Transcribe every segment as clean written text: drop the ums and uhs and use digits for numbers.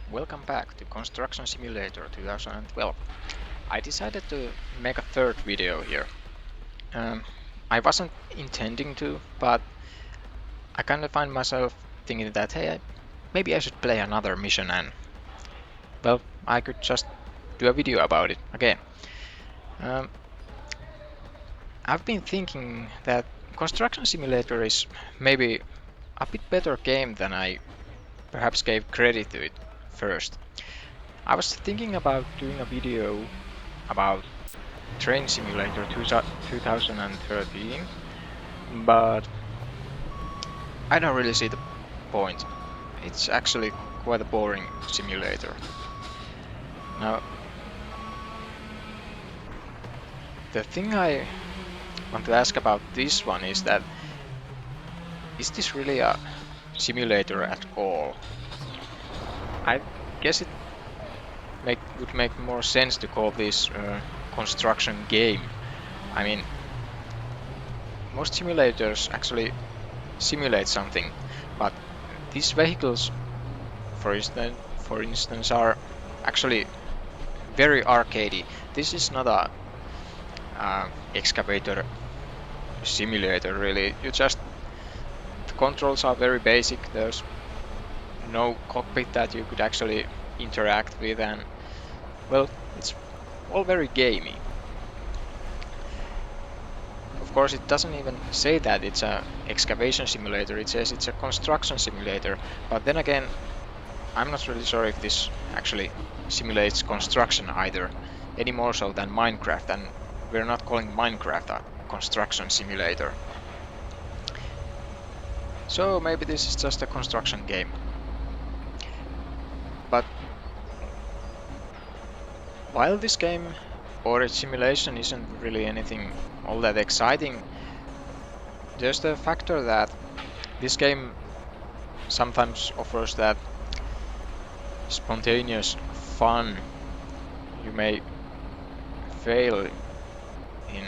Welcome back to Construction Simulator 2012. I decided to make a third video here. Um, I wasn't intending to, but I kind of find myself thinking that hey, maybe I should play another mission and, well, I could just do a video about it again. Um, I've been thinking that Construction Simulator is maybe a bit better game than I perhaps gave credit to it first. I was thinking about doing a video about Train Simulator 2013, but I don't really see the point. It's actually quite a boring simulator. Now, the thing I want to ask about this one is that, is this really a simulator at all? I guess it would make more sense to call this construction game. I mean, most simulators actually simulate something, but these vehicles, for instance, are actually very arcadey. This is not a excavator simulator really. The controls are very basic. There's no cockpit that you could actually interact with, and well, it's all very gamey. Of course, it doesn't even say that it's a excavation simulator. It says it's a construction simulator, but then again, I'm not really sure if this actually simulates construction either, any more so than Minecraft, and we're not calling Minecraft a construction simulator. So maybe this is just a construction game. But while this game or its simulation isn't really anything all that exciting, there's the factor that this game sometimes offers that spontaneous fun. You may fail in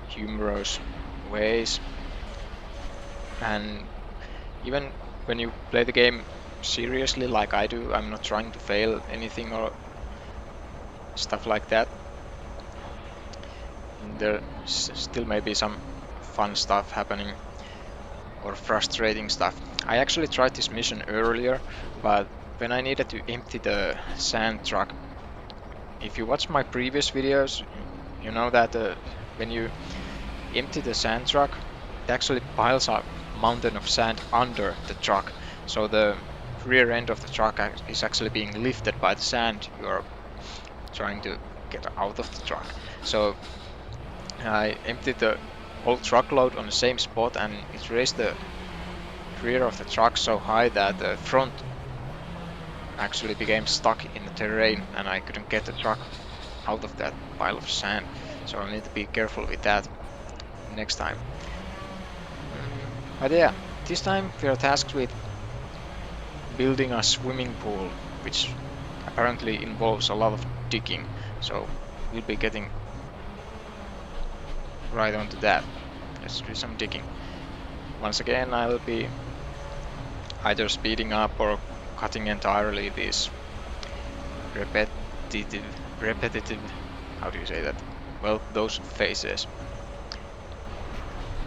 humorous ways, and even when you play the game seriously like I do, I'm not trying to fail anything or stuff like that, there still may be some fun stuff happening or frustrating stuff. I actually tried this mission earlier, but when I needed to empty the sand truck, if you watch my previous videos, you know that when you empty the sand truck, it actually piles up a mountain of sand under the truck. So the rear end of the truck is actually being lifted by the sand you are trying to get out of the truck. So I emptied the whole truckload on the same spot, and it raised the rear of the truck so high that the front actually became stuck in the terrain, and I couldn't get the truck out of that pile of sand. So I need to be careful with that next time. But yeah, this time we are tasked with building a swimming pool, which apparently involves a lot of digging. So we'll be getting right onto that. Let's do some digging. Once again, I'll be either speeding up or cutting entirely these repetitive, how do you say that? Well, those phases.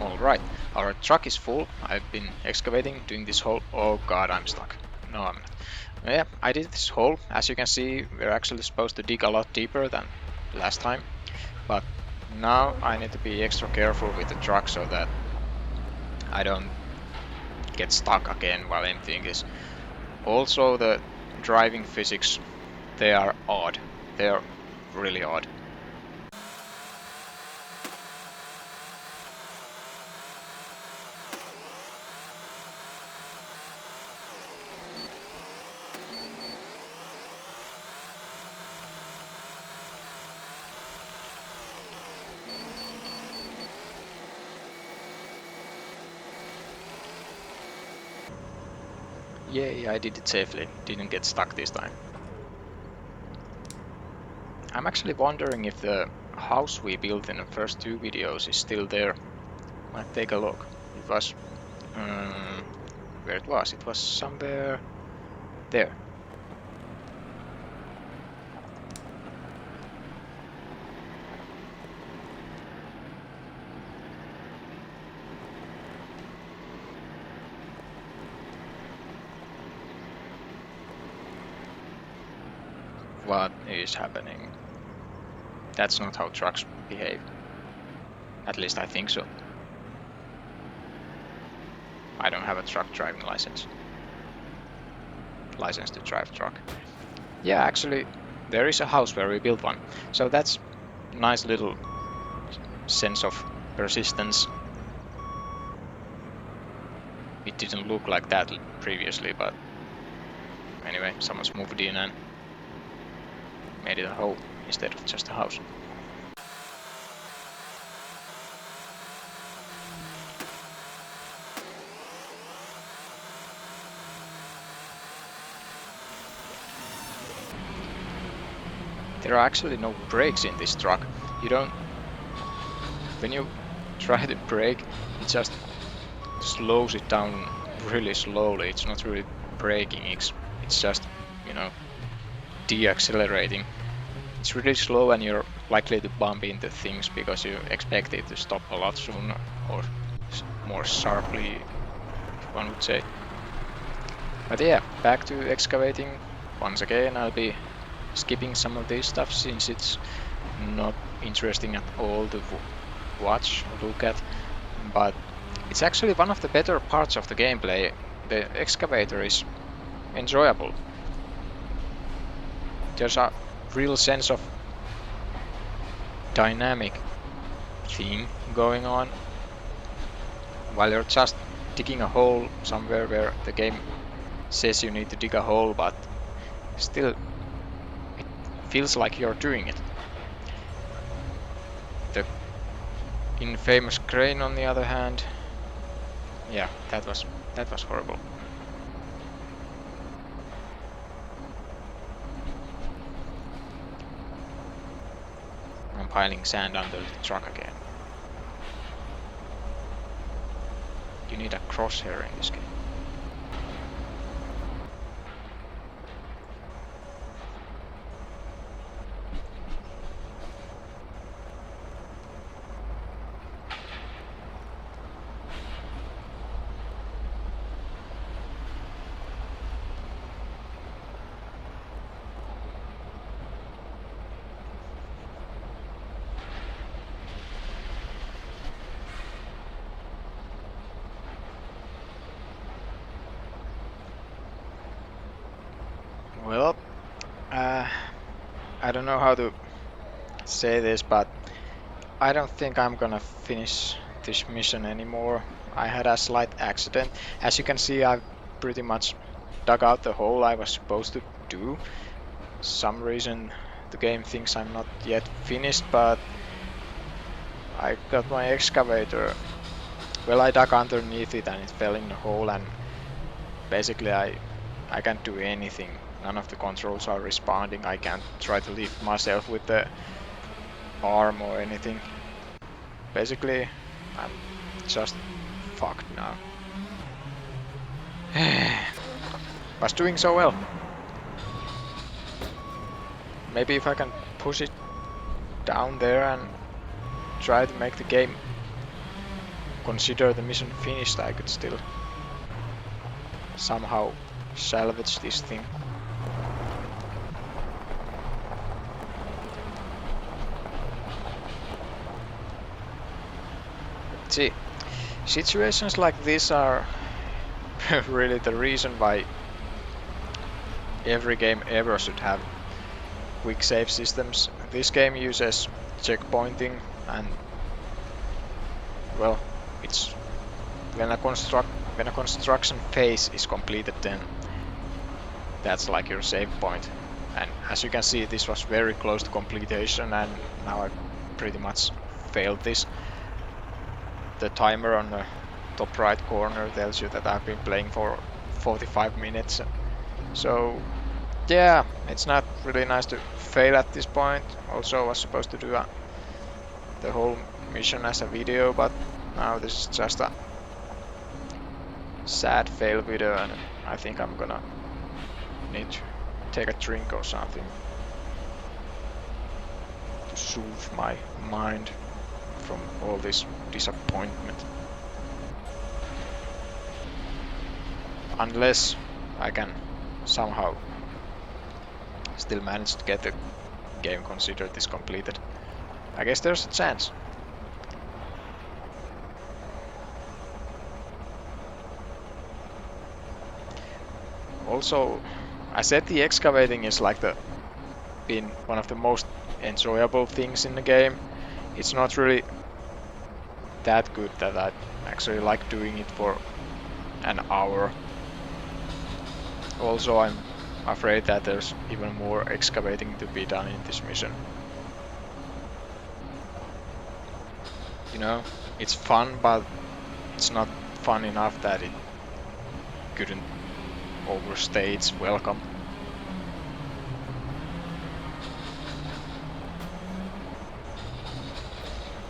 Alright, our truck is full. I've been excavating, doing this hole. Oh god, I'm stuck. No, I'm not. Yeah, I did this hole. As you can see, we're actually supposed to dig a lot deeper than last time. But now I need to be extra careful with the truck so that I don't get stuck again while emptying this. Also, the driving physics, they are odd. They're really odd. Yay, I did it safely. Didn't get stuck this time. I'm actually wondering if the house we built in the first two videos is still there. Might take a look. It was... where it was? It was somewhere there. What is happening? That's not how trucks behave. At least I think so. I don't have a truck driving license. License to drive truck. Yeah, actually, there is a house where we built one. So that's nice little sense of persistence. It didn't look like that previously, but anyway, someone's moved in and made it a home instead of just a house. There are actually no brakes in this truck. You don't... When you try to brake, it just slows it down really slowly. It's not really braking, it's just, you know, deaccelerating. It's really slow and you're likely to bump into things because you expect it to stop a lot sooner or more sharply, if one would say. But yeah, back to excavating. Once again, I'll be skipping some of this stuff since it's not interesting at all to watch or look at, but it's actually one of the better parts of the gameplay. The excavator is enjoyable. There's a real sense of dynamic thing going on while you're just digging a hole somewhere where the game says you need to dig a hole, but still it feels like you're doing it. The infamous crane, on the other hand, yeah, that was horrible. I'm piling sand under the truck again. You need a crosshair in this game. Well, I don't know how to say this, but I don't think I'm gonna finish this mission anymore. I had a slight accident. As you can see, I've pretty much dug out the hole I was supposed to do. Some reason the game thinks I'm not yet finished, but I got my excavator. Well, I dug underneath it and it fell in the hole, and basically I can't do anything. None of the controls are responding. I can't try to lift myself with the arm or anything. Basically, I'm just fucked now. Was doing so well. Maybe if I can push it down there and try to make the game consider the mission finished, I could still somehow salvage this thing. See, situations like this are really the reason why every game ever should have quick save systems. This game uses checkpointing, and well, it's when a construction phase is completed, then that's like your save point. And as you can see, this was very close to completion, and now I pretty much failed this. The timer on the top right corner tells you that I've been playing for 45 minutes. So yeah, it's not really nice to fail at this point. Also, I was supposed to do the whole mission as a video, but now this is just a sad fail video, and I think I'm gonna need to take a drink or something to soothe my mind from all this disappointment. Unless I can somehow still managed to get the game considered this completed. I guess there's a chance. Also, I said the excavating is like been one of the most enjoyable things in the game. It's not really that good that I actually like doing it for an hour. Also, I'm afraid that there's even more excavating to be done in this mission. You know, it's fun, but it's not fun enough that it couldn't overstay its welcome.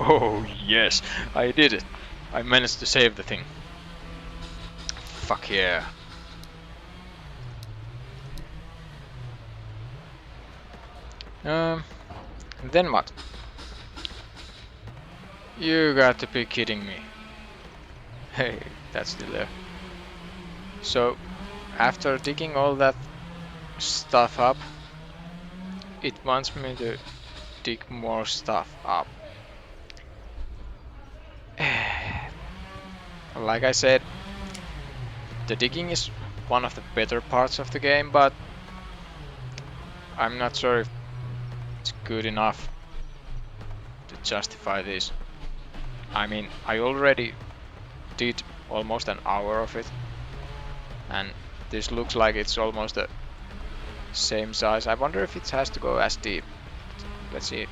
Oh yes, I did it. I managed to save the thing. Fuck yeah. Then what? You got to be kidding me. Hey, that's still there. So, after digging all that stuff up, it wants me to dig more stuff up. Like I said, the digging is one of the better parts of the game, but I'm not sure if it's good enough to justify this. I mean, I already did almost an hour of it, and this looks like it's almost the same size. I wonder if it has to go as deep. Let's see.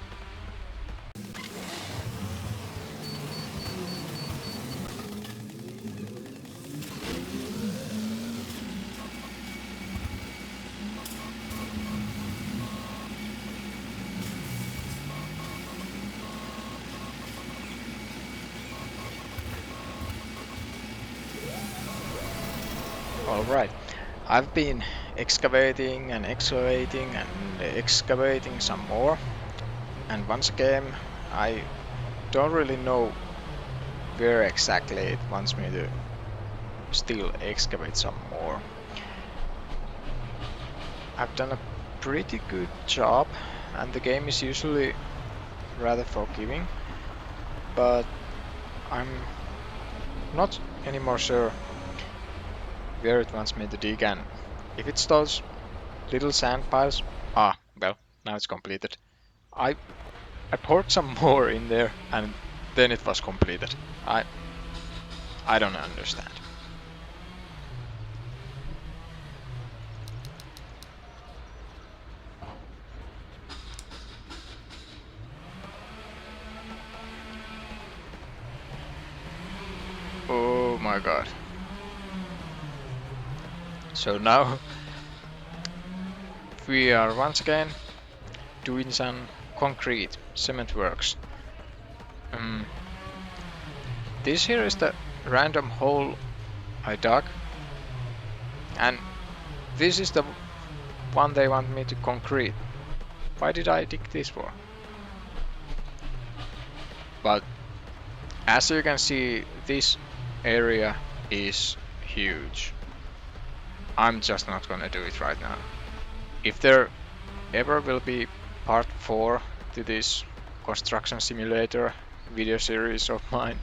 Alright, I've been excavating and excavating and excavating some more, and once again I don't really know where exactly it wants me to still excavate some more. I've done a pretty good job, and the game is usually rather forgiving, but I'm not anymore sure where it wants me to dig, and if it's those little sand piles, well, now it's completed. I poured some more in there and then it was completed. I don't understand. Oh my god. So now we are once again doing some concrete cement works. This here is the random hole I dug, and this is the one they want me to concrete. Why did I dig this for? But as you can see, this area is huge. I'm just not gonna do it right now. If there ever will be part 4 to this construction simulator video series of mine,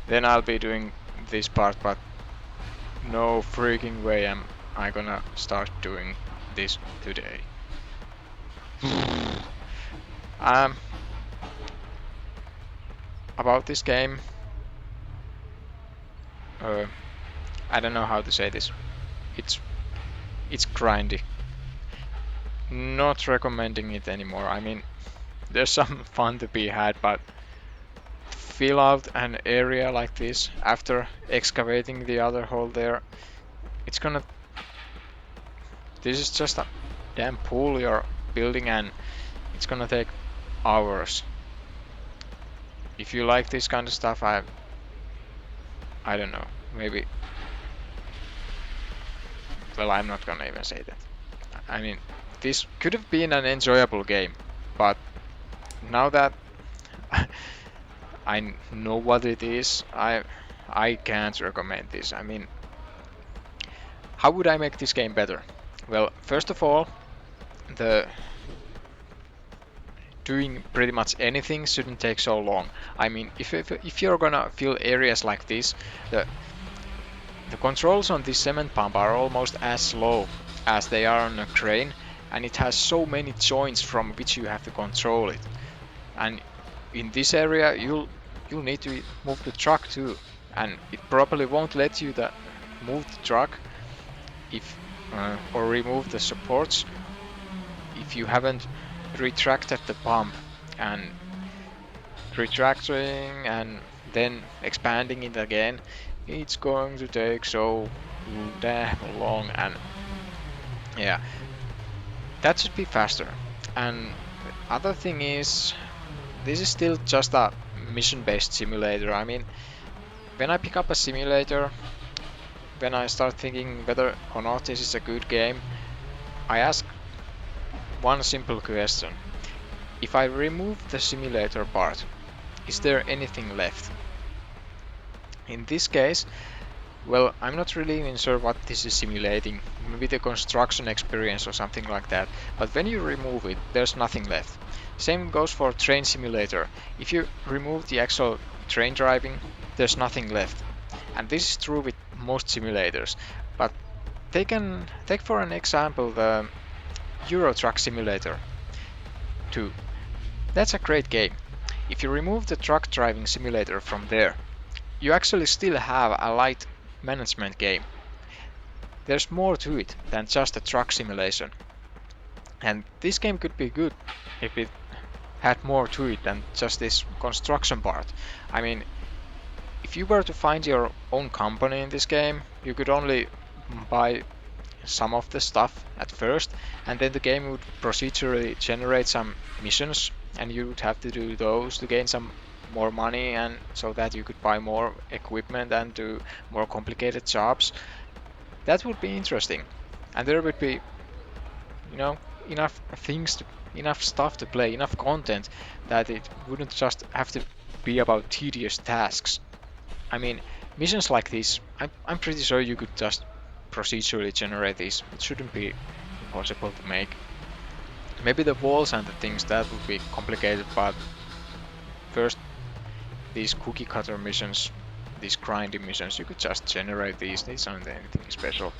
then I'll be doing this part, but no freaking way am I gonna start doing this today. About this game, I don't know how to say this. It's grindy. Not recommending it anymore. I mean, there's some fun to be had, but fill out an area like this after excavating the other hole there, it's gonna... This is just a damn pool you're building, and it's gonna take hours. If you like this kind of stuff, I don't know, maybe... Well, I'm not gonna even say that. I mean, this could have been an enjoyable game, but now that I know what it is, I can't recommend this. I mean, how would I make this game better? Well, first of all, the doing pretty much anything shouldn't take so long. I mean, if you're gonna fill areas like this, the controls on this cement pump are almost as slow as they are on a crane, and it has so many joints from which you have to control it. And in this area, you'll need to move the truck too, and it probably won't let you move the truck if or remove the supports if you haven't retracted the pump, and retracting and then expanding it again, it's going to take so damn long. And yeah, that should be faster. And the other thing is, this is still just a mission-based simulator. I mean, when I pick up a simulator, when I start thinking whether or not this is a good game, I ask one simple question. If I remove the simulator part, is there anything left? In this case, well, I'm not really even sure what this is simulating, maybe the construction experience or something like that, but when you remove it, there's nothing left. Same goes for train simulator. If you remove the actual train driving, there's nothing left. And this is true with most simulators, but take for an example the Euro Truck Simulator 2. That's a great game. If you remove the truck driving simulator from there, you actually still have a light management game. There's more to it than just a truck simulation. And this game could be good if it had more to it than just this construction part. I mean, if you were to find your own company in this game, you could only buy some of the stuff at first, and then the game would procedurally generate some missions, and you would have to do those to gain some more money, and so that you could buy more equipment and do more complicated jobs. That would be interesting, and there would be, you know, enough stuff to play, enough content, that it wouldn't just have to be about tedious tasks. I mean, missions like this, I'm pretty sure you could just procedurally generate these. It shouldn't be impossible to make. Maybe the walls and the things, that would be complicated, but first, these cookie cutter missions, these grinding missions, you could just generate these. These aren't anything special.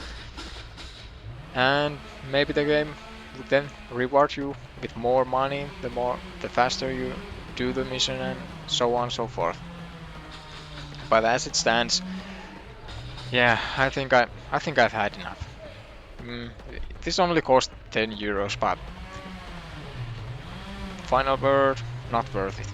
And maybe the game would then reward you with more money the faster you do the mission, and so on and so forth. But as it stands, yeah, I think I've had enough. This only cost €10, but final word, not worth it.